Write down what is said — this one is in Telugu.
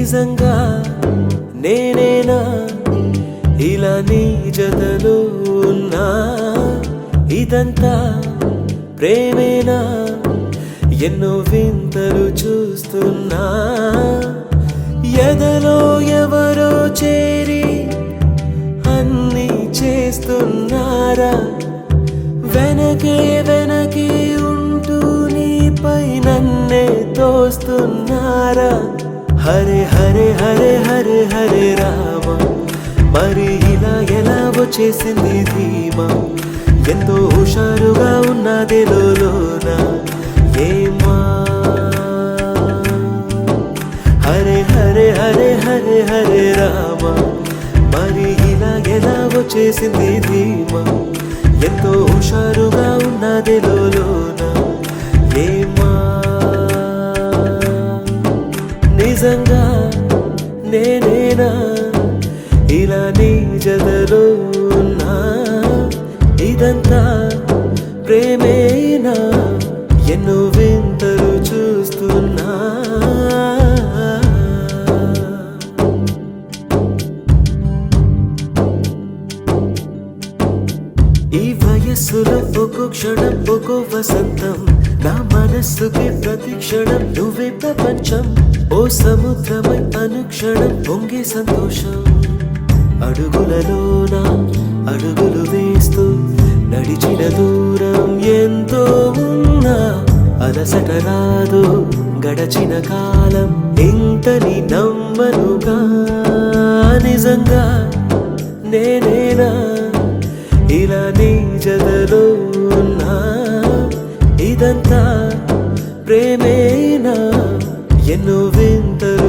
నిజంగా నేనేనా ఇలా నీ జతలో ఉన్నా ఇదంతా ప్రేమేనా ఎన్నో వింతలు చూస్తున్నా ఎదలో ఎవరో చేరి అన్నీ చేస్తున్నారా వెనకే వెనకే ఉంటూ నీపై నన్నే తోస్తున్నారా హరే హరే హరే హరే హరే రామ మరి ఇలా ఎలా వచ్చేసింది ధీమా ఎంతో హుషారుగా ఉన్నది లోన ఏమా హరే హరే హరే హరే హరే రామ మరి ఇలా ఎలా వచ్చేసింది ధీమా ఎంతో హుషారుగా ఉన్నది లోన ఏమా నిజంగా నేనేనా ఇలా నీ జతలో ఉన్నా ఇదంతా ప్రేమేనా ఎన్నో వింతలు చూస్తున్నా ఈ వయస్సులో ఒక్కో క్షణం ఒక్కో వసంతం నా మనస్సుకి ప్రతి క్షణం నువ్వే ప్రపంచం ఓ సముద్రమై అనుక్షణం పొంగే సంతోషం అడుగులలోన అడుగులు వేస్తూ నడిచిన దూరం ఎంతో ఉన్నా అలసట రాదు గడచిన కాలం ఇంతని నమ్మనుగా నిజంగా నేనేనా ఇలా నీ జతలో ఉన్నా ఇదంతా ప్రేమేనా ఎన్నో వింతలు